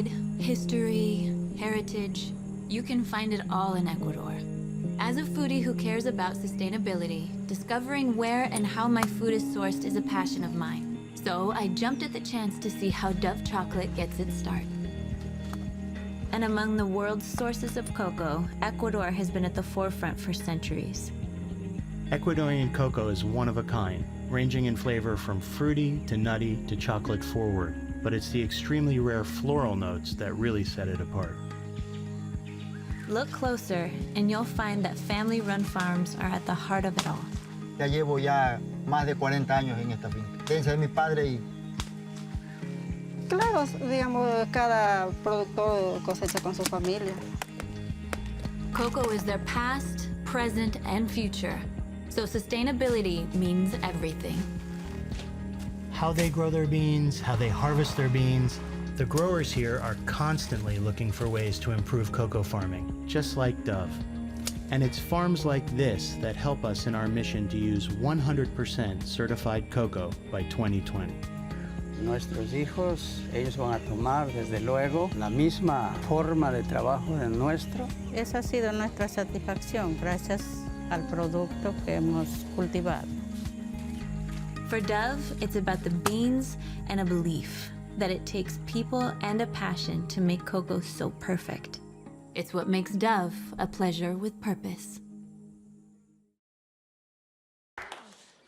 pride, history, heritage, you can find it all in Ecuador. As a foodie who cares about sustainability, discovering where and how my food is sourced is a passion of mine. So I jumped at the chance to see how Dove chocolate gets its start. And among the world's sources of cocoa, Ecuador has been at the forefront for centuries. Ecuadorian cocoa is one of a kind, ranging in flavor from fruity to nutty to chocolate forward, but it's the extremely rare floral notes that really set it apart. Look closer, and you'll find that family-run farms are at the heart of it all. Ya llevo ya más de 40 años en esta finca. Herencia de mi padre y Claro, digamos, cada productor cosecha con su familia. Cocoa is their past, present, and future. So sustainability means everything. How they grow their beans, how they harvest their beans. The growers here are constantly looking for ways to improve cocoa farming, just like Dove. And it's farms like this that help us in our mission to use 100% certified cocoa by 2020. Nuestros hijos, ellos van a tomar desde luego la misma forma de trabajo de nuestro. Esa ha sido nuestra satisfacción gracias al producto que hemos cultivado. For Dove, it's about the beans and a belief that it takes people and a passion to make cocoa so perfect. It's what makes Dove a pleasure with purpose.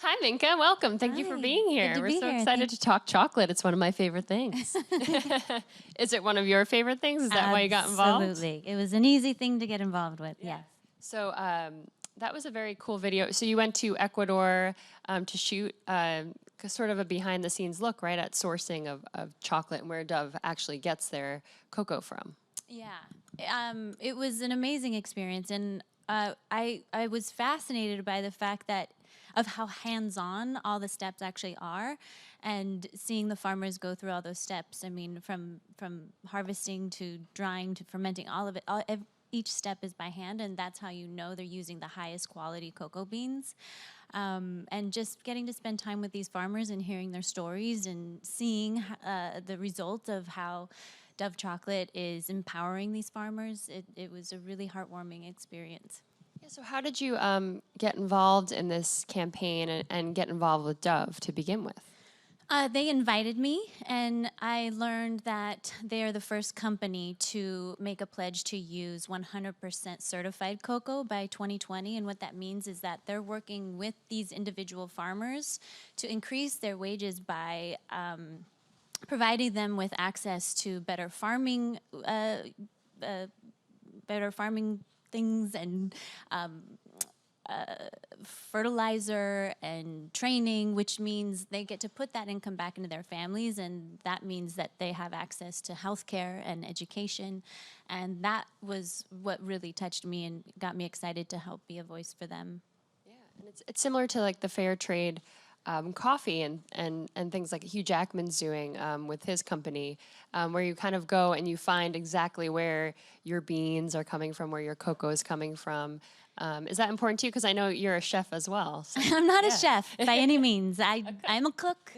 Hi, Minka. Welcome. Thank you for being here. We're so excited to talk chocolate. It's one of my favorite things. Is it one of your favorite things? Is that why you got involved? Absolutely. It was an easy thing to get involved with, yes. So that was a very cool video. So you went to Ecuador to shoot sort of a behind-the-scenes look, right, at sourcing of chocolate and where Dove actually gets their cocoa from. Yeah. It was an amazing experience, and I was fascinated by the fact of how hands-on all the steps actually are, and seeing the farmers go through all those steps. I mean, from harvesting to drying to fermenting, all of it, each step is by hand, and that's how you know they're using the highest quality cocoa beans. And just getting to spend time with these farmers and hearing their stories and seeing the result of how Dove Chocolate is empowering these farmers, it was a really heartwarming experience. Yeah, so how did you get involved in this campaign and get involved with Dove to begin with? They invited me, and I learned that they are the first company to make a pledge to use 100% certified cocoa by 2020. And what that means is that they're working with these individual farmers to increase their wages by providing them with access to better farming things and fertilizer and training, which means they get to put that income back into their families, and that means that they have access to healthcare and education, and that was what really touched me and got me excited to help be a voice for them. Yeah, and it's similar to like the fair trade coffee and things like Hugh Jackman's doing with his company, where you kind of go and you find exactly where your beans are coming from, where your cocoa is coming from. Is that important to you? Because I know you're a chef as well. So. I'm not a chef by any means. I'm a cook.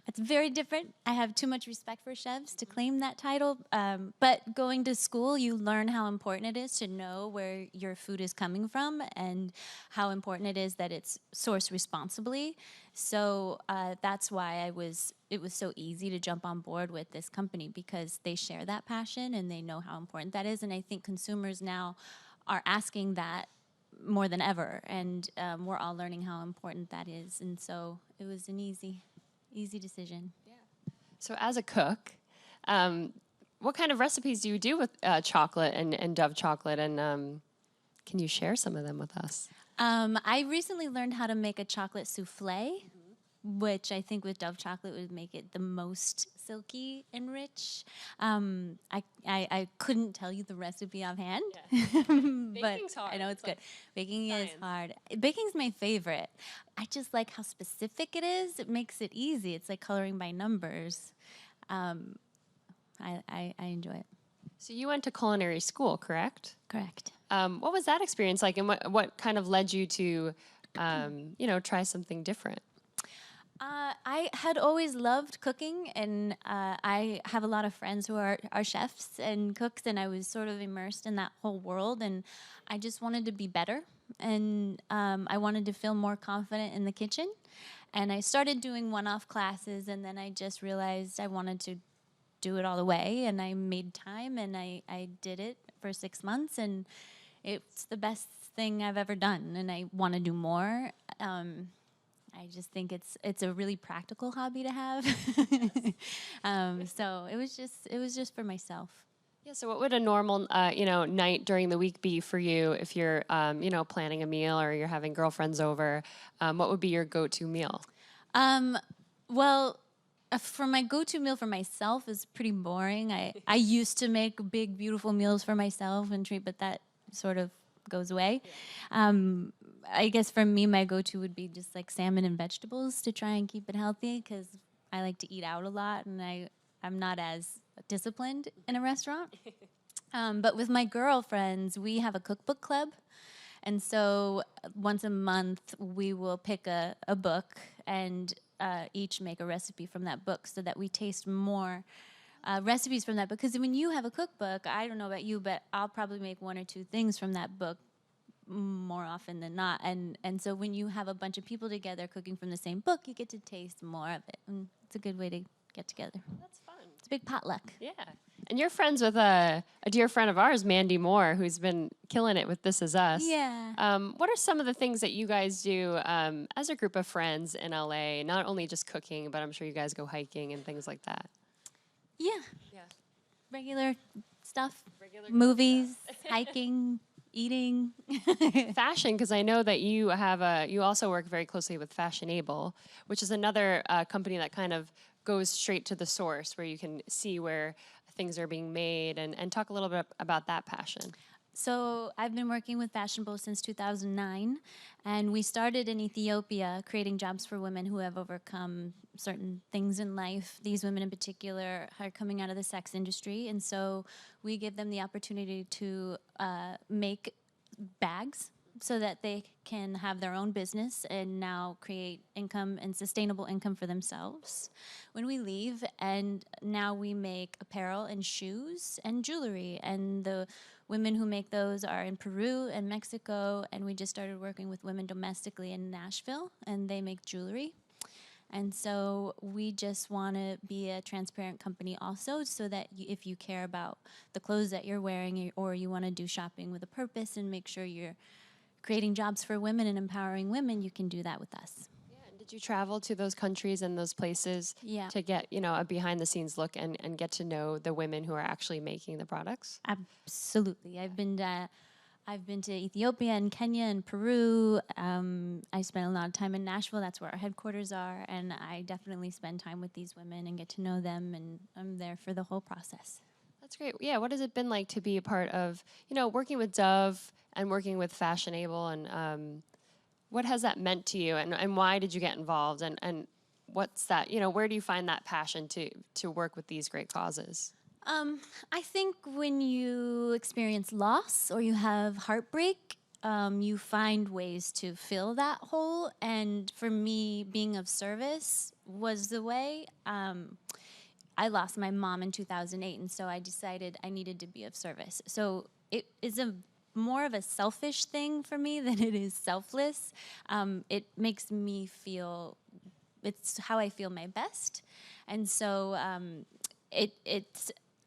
It's very different. I have too much respect for chefs to claim that title. But going to school, you learn how important it is to know where your food is coming from and how important it is that it's sourced responsibly. So that's why it was so easy to jump on board with this company, because they share that passion and they know how important that is. And I think consumers now are asking that more than ever, and we're all learning how important that is. And so it was an easy decision. Yeah. So as a cook, what kind of recipes do you do with chocolate and Dove chocolate? And can you share some of them with us? I recently learned how to make a chocolate souffle, which I think with Dove chocolate would make it the most silky and rich. I couldn't tell you the recipe offhand, Yeah. but Baking's hard. I know it's good. Baking science. is hard. Baking's my favorite. I just like how specific it is. It makes it easy. It's like coloring by numbers. I enjoy it. So you went to culinary school, correct? Correct. What was that experience like, and what kind of led you to, try something different? I had always loved cooking, and I have a lot of friends who are chefs and cooks, and I was sort of immersed in that whole world, and I just wanted to be better, and I wanted to feel more confident in the kitchen. And I started doing one-off classes, and then I just realized I wanted to do it all the way, and I made time, and I did it for 6 months, and it's the best thing I've ever done, and I want to do more. I just think it's a really practical hobby to have. So it was just for myself. Yeah. So, what would a normal, night during the week be for you if you're, planning a meal or you're having girlfriends over? What would be your go-to meal? Well, for my go-to meal for myself is pretty boring. I used to make big, beautiful meals for myself and treat, but that sort of goes away. I guess for me, my go-to would be just like salmon and vegetables to try and keep it healthy because I like to eat out a lot and I'm not as disciplined in a restaurant. But with my girlfriends, we have a cookbook club. And so once a month, we will pick a book and each make a recipe from that book so that we taste more recipes from that. Because when you have a cookbook, I don't know about you, but I'll probably make 1 or 2 things from that book more often than not. And so when you have a bunch of people together cooking from the same book, you get to taste more of it. And it's a good way to get together. That's fun. It's a big potluck. Yeah. And you're friends with a dear friend of ours, Mandy Moore, who's been killing it with This Is Us. Yeah. What are some of the things that you guys do as a group of friends in LA? Not only just cooking, but I'm sure you guys go hiking and things like that. Yeah. Yeah. Regular stuff. Regular Movies, hiking, eating. Fashion, because I know that you also work very closely with Fashionable, which is another company that kind of goes straight to the source where you can see where things are being made and talk a little bit about that passion. So I've been working with Fashionable since 2009, and we started in Ethiopia creating jobs for women who have overcome certain things in life. These women in particular are coming out of the sex industry, and so we give them the opportunity to make bags so that they can have their own business and now create income and sustainable income for themselves when we leave. And now we make apparel and shoes and jewelry, and the women who make those are in Peru and Mexico, and we just started working with women domestically in Nashville, and they make jewelry. And so we just want to be a transparent company also, so that if you care about the clothes that you're wearing, or you want to do shopping with a purpose and make sure you're creating jobs for women and empowering women, you can do that with us. Yeah, and did you travel to those countries and those places Yeah. to get, a behind the scenes look and get to know the women who are actually making the products? Absolutely. I've been to Ethiopia and Kenya and Peru. I spent a lot of time in Nashville. That's where our headquarters are. And I definitely spend time with these women and get to know them. And I'm there for the whole process. That's great. Yeah, what has it been like to be a part of, working with Dove and working with Fashionable, and what has that meant to you, and why did you get involved, and what's that, where do you find that passion to work with these great causes? I think when you experience loss or you have heartbreak, you find ways to fill that hole. And for me, being of service was the way. I lost my mom in 2008, and so I decided I needed to be of service. So it is more of a selfish thing for me than it is selfless. It makes me feel, it's how I feel my best. And so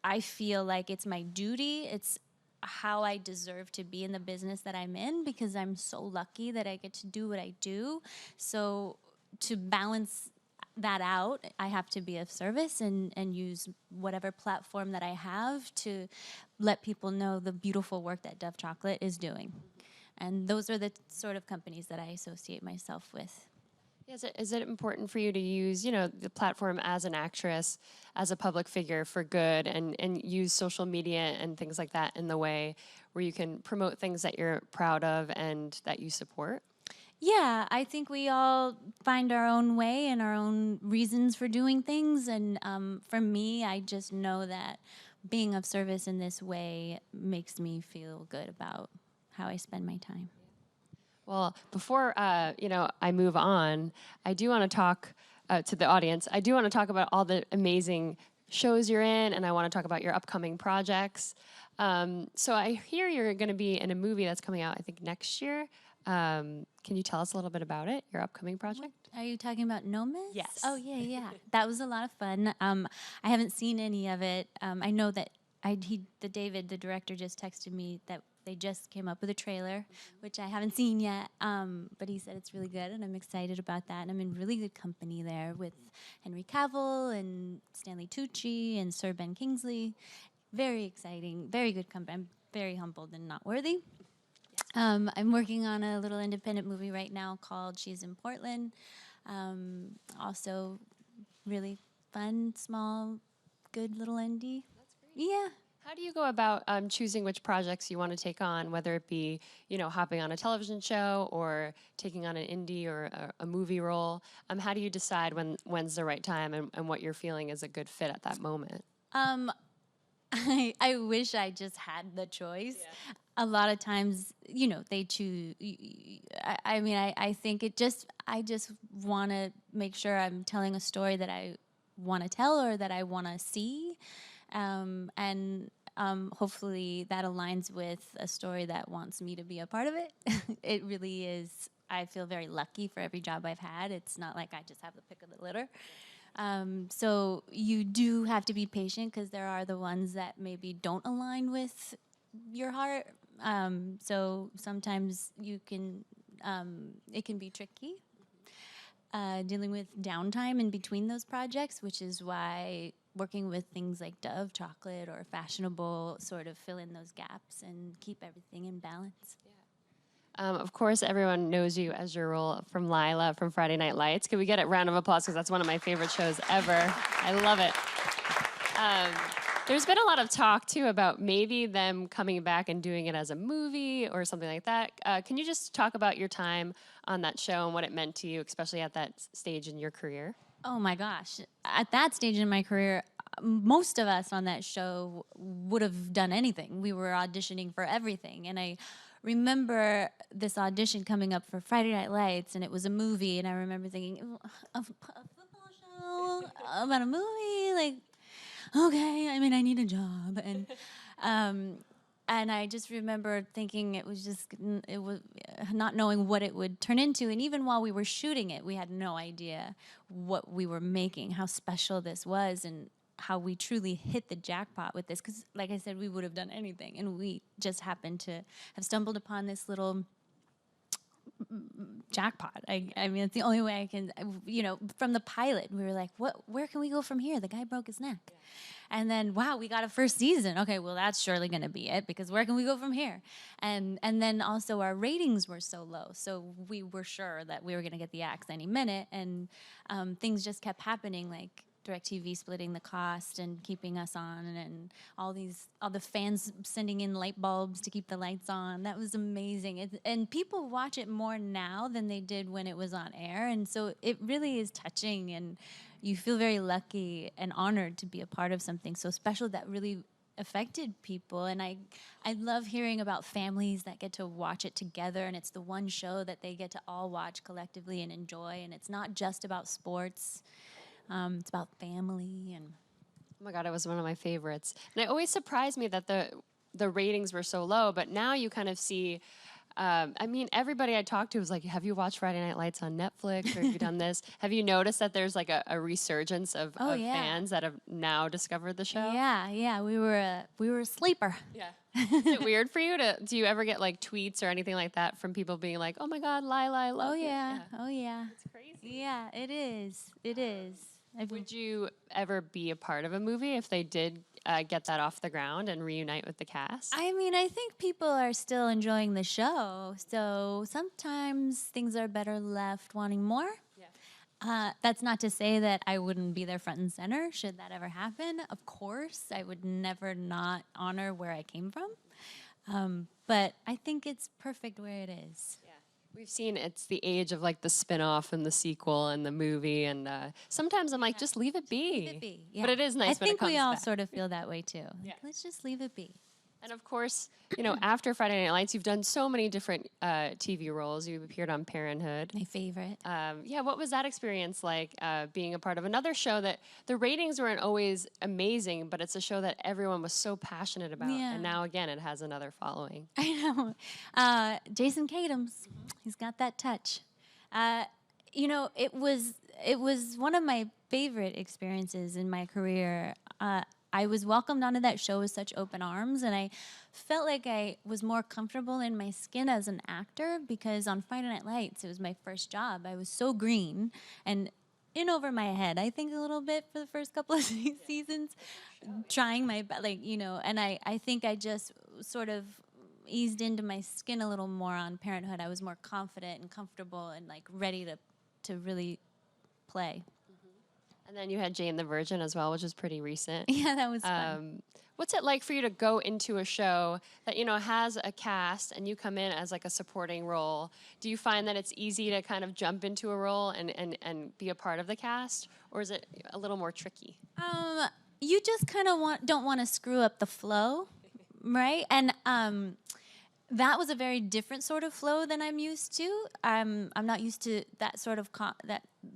I feel like it's my duty. It's how I deserve to be in the business that I'm in, because I'm so lucky that I get to do what I do. So to balance that out, I have to be of service and use whatever platform that I have to let people know the beautiful work that Dove Chocolate is doing. And those are the sort of companies that I associate myself with. Is it important for you to use, the platform as an actress, as a public figure for good, and use social media and things like that in the way where you can promote things that you're proud of and that you support? Yeah, I think we all find our own way and our own reasons for doing things. And for me, I just know that being of service in this way makes me feel good about how I spend my time. Well, before I move on, I do want to talk to the audience, I do want to talk about all the amazing shows you're in, and I want to talk about your upcoming projects. So I hear you're going to be in a movie that's coming out, I think, next year. Can you tell us a little bit about it, your upcoming project? Are you talking about Nomis? Yes. Oh, yeah, yeah. That was a lot of fun. I haven't seen any of it. I know that David, the director, just texted me that they just came up with a trailer, which I haven't seen yet. But he said it's really good, and I'm excited about that. And I'm in really good company there with Henry Cavill and Stanley Tucci and Sir Ben Kingsley. Very exciting, very good company. I'm very humbled and not worthy. I'm working on a little independent movie right now called She's in Portland. Also, really fun, small, good little indie. That's great. Yeah. How do you go about choosing which projects you want to take on, whether it be, hopping on a television show or taking on an indie or a movie role? How do you decide when's the right time and what you're feeling is a good fit at that moment? I wish I just had the choice. Yeah. A lot of times, they choose. I think I just want to make sure I'm telling a story that I want to tell or that I want to see. And hopefully that aligns with a story that wants me to be a part of it. It really is. I feel very lucky for every job I've had. It's not like I just have the pick of the litter. So you do have to be patient because there are the ones that maybe don't align with your heart. So sometimes it can be tricky. Dealing with downtime in between those projects, which is why working with things like Dove chocolate or fashionable sort of fill in those gaps and keep everything in balance. Of course, everyone knows you as your role from Lila from Friday Night Lights. Can we get a round of applause because that's one of my favorite shows ever. I love it. There's been a lot of talk, too, about maybe them coming back and doing it as a movie or something like that. Can you just talk about your time on that show and what it meant to you, especially at that stage in your career? Oh, my gosh. At that stage in my career, most of us on that show would have done anything. We were auditioning for everything. And I remember this audition coming up for Friday Night Lights, and it was a movie. And I remember thinking, a football show about a movie? Like, okay, I need a job. And I just remember thinking it was not knowing what it would turn into. And even while we were shooting it, we had no idea what we were making, how special this was, and how we truly hit the jackpot with this. Because, like I said, we would have done anything. And we just happened to have stumbled upon this little jackpot. I mean, it's the only way I can, from the pilot, we were like, where can we go from here? The guy broke his neck. Yeah. And then, wow, we got a first season. Okay, well, that's surely going to be it, because where can we go from here? And then also our ratings were so low. So we were sure that we were going to get the axe any minute. And things just kept happening, like DirecTV splitting the cost and keeping us on, and all the fans sending in light bulbs to keep the lights on. That was amazing. And people watch it more now than they did when it was on air. And so it really is touching, and you feel very lucky and honored to be a part of something so special that really affected people. And I love hearing about families that get to watch it together, and it's the one show that they get to all watch collectively and enjoy. And it's not just about sports. It's about family. And oh my God, it was one of my favorites. And it always surprised me that the ratings were so low, but now you kind of see, everybody I talked to was like, have you watched Friday Night Lights on Netflix, or have you done this? Have you noticed that there's like a resurgence of fans that have now discovered the show? Yeah, we were a sleeper. Yeah. Is it weird for you do you ever get like tweets or anything like that from people being like, oh my God, Lila, I love it? Oh yeah. It's crazy. Yeah, it is. Would you ever be a part of a movie if they did get that off the ground and reunite with the cast? I think people are still enjoying the show, so sometimes things are better left wanting more. Yeah. That's not to say that I wouldn't be there front and center should that ever happen. Of course, I would never not honor where I came from, but I think it's perfect where it is. We've seen it's the age of like the spin-off and the sequel and the movie, and sometimes I'm like, just leave it be. Leave it be. Yeah. But it is nice when it comes back. I think we all sort of feel that way too. Yeah. Let's just leave it be. And of course, you know, after Friday Night Lights, you've done so many different TV roles. You've appeared on Parenthood. My favorite. Yeah, what was that experience like being a part of another show that the ratings weren't always amazing, but it's a show that everyone was so passionate about. Yeah. And now again, it has another following. I know. Jason Katims, he's got that touch. You know, it was one of my favorite experiences in my career. I was welcomed onto that show with such open arms, and I felt like I was more comfortable in my skin as an actor because on Friday Night Lights, it was my first job. I was so green and in over my head, I think, a little bit for the first couple of seasons, trying my best, like, you know, and I think I just sort of eased into my skin a little more on Parenthood. I was more confident and comfortable and like ready to really play. And then you had Jane the Virgin as well, which is pretty recent. Yeah, that was fun. What's it like for you to go into a show that, you know, has a cast and you come in as like a supporting role? Do you find that it's easy to kind of jump into a role and be a part of the cast? Or is it a little more tricky? You just kind of don't want to screw up the flow, right? And that was a very different sort of flow than I'm used to. I'm not used to that sort of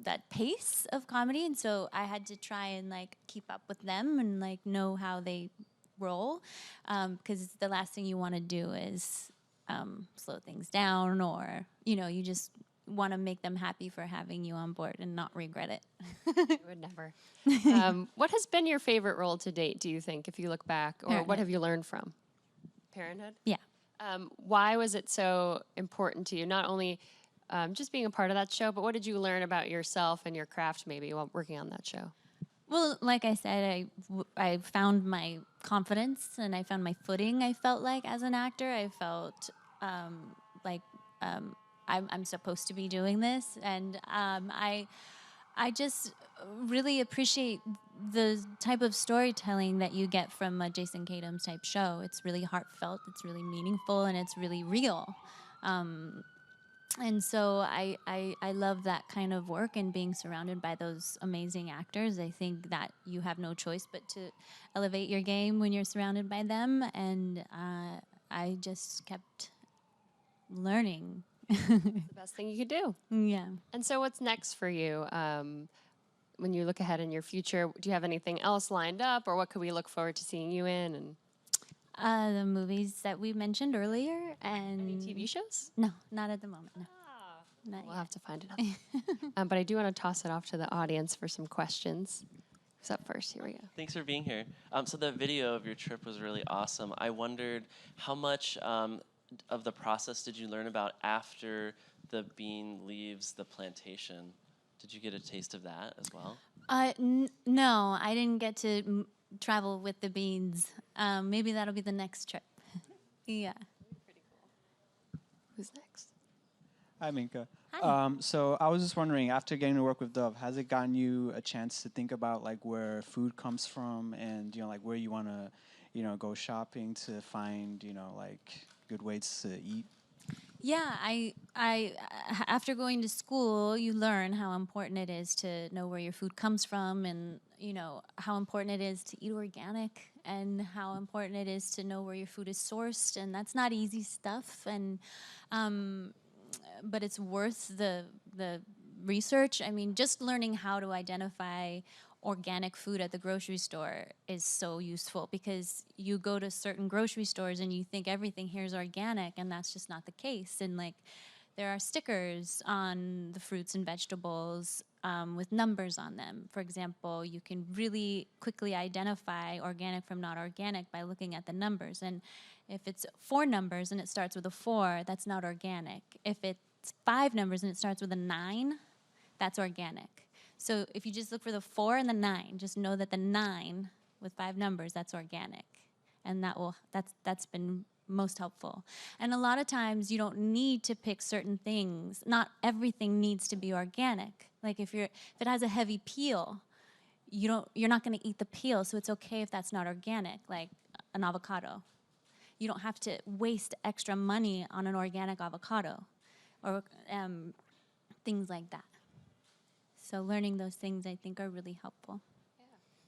that pace of comedy, and so I had to try and like keep up with them and like know how they roll, because the last thing you want to do is slow things down, or you know, you just want to make them happy for having you on board and not regret it. I would never. What has been your favorite role to date, do you think, if you look back? Or what Parenthood. have you learned from Parenthood? Yeah. Why was it so important to you? Not only just being a part of that show, but what did you learn about yourself and your craft maybe while working on that show? Well, like I said, I found my confidence and I found my footing, I felt like, as an actor. I felt like I'm supposed to be doing this. And I just really appreciate the type of storytelling that you get from a Jason Katims type show. It's really heartfelt, it's really meaningful, and it's really real. And so I love that kind of work and being surrounded by those amazing actors. I think that you have no choice but to elevate your game when you're surrounded by them. And I just kept learning. The best thing you could do. Yeah. And so what's next for you? When you look ahead in your future, do you have anything else lined up, or what could we look forward to seeing you in? And The movies that we mentioned earlier, and any TV shows? No, not at the moment. No, not We'll yet. have to find it out. But I do want to toss it off to the audience for some questions. Who's up first? Here we go. Thanks for being here. So the video of your trip was really awesome. I wondered how much of the process did you learn about after the bean leaves the plantation? Did you get a taste of that as well? No, I didn't get to travel with the beans. Maybe that'll be the next trip. Yeah. Who's next? Hi, Minka. Hi. So I was just wondering, after getting to work with Dove, has it gotten you a chance to think about like where food comes from and, you know, like where you want to, you know, go shopping to find, you know, like good ways to eat? Yeah, I after going to school, you learn how important it is to know where your food comes from, and you know how important it is to eat organic, and how important it is to know where your food is sourced, and that's not easy stuff, and but it's worth the research. I mean, just learning how to identify organic food at the grocery store is so useful, because you go to certain grocery stores and you think everything here is organic, and that's just not the case. And like, there are stickers on the fruits and vegetables with numbers on them. For example, you can really quickly identify organic from not organic by looking at the numbers. And if it's 4 numbers and it starts with a 4, that's not organic. If it's 5 numbers and it starts with a 9, that's organic. So if you just look for the 4 and the 9, just know that the 9 with 5 numbers, that's organic. And that's been most helpful. And a lot of times you don't need to pick certain things. Not everything needs to be organic. Like if it has a heavy peel, you're not going to eat the peel, so it's okay if that's not organic, like an avocado. You don't have to waste extra money on an organic avocado, or things like that. So learning those things, I think, are really helpful.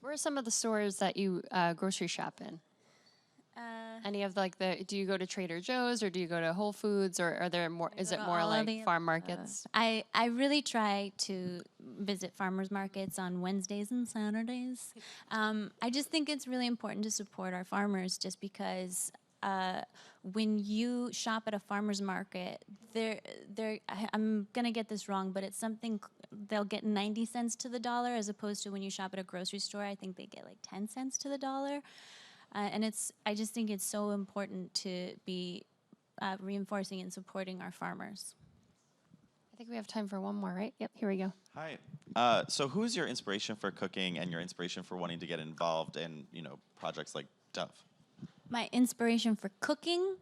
Where are some of the stores that you grocery shop in? Any of like do you go to Trader Joe's or do you go to Whole Foods or are there more, is go it to more all of like the farm above. markets? I really try to visit farmers markets on Wednesdays and Saturdays. I just think it's really important to support our farmers just because when you shop at a farmer's market, I'm gonna get this wrong, but it's something they'll get 90 cents to the dollar as opposed to when you shop at a grocery store, I think they get like 10 cents to the dollar. And I just think it's so important to be reinforcing and supporting our farmers. I think we have time for one more, right? Yep, here we go. Hi. So who's your inspiration for cooking and your inspiration for wanting to get involved in, projects like Dove? My inspiration for cooking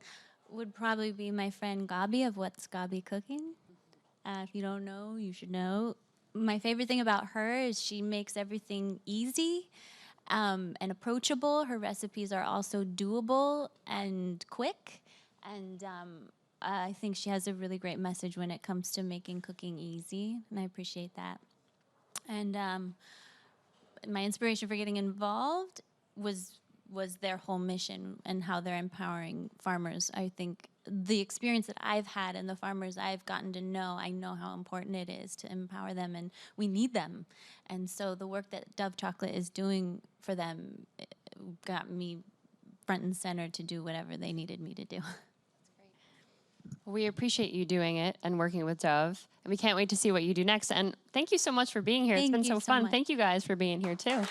would probably be my friend Gabi of What's Gabi Cooking. If you don't know, you should know. My favorite thing about her is she makes everything easy and approachable. Her recipes are also doable and quick. And I think she has a really great message when it comes to making cooking easy, and I appreciate that. And my inspiration for getting involved was their whole mission and how they're empowering farmers. I think the experience that I've had and the farmers I've gotten to know, I know how important it is to empower them, and we need them. And so the work that Dove Chocolate is doing for them got me front and center to do whatever they needed me to do. We appreciate you doing it and working with Dove, and we can't wait to see what you do next. And thank you so much for being here. It's Thank been you so so fun. much. Thank you guys for being here too.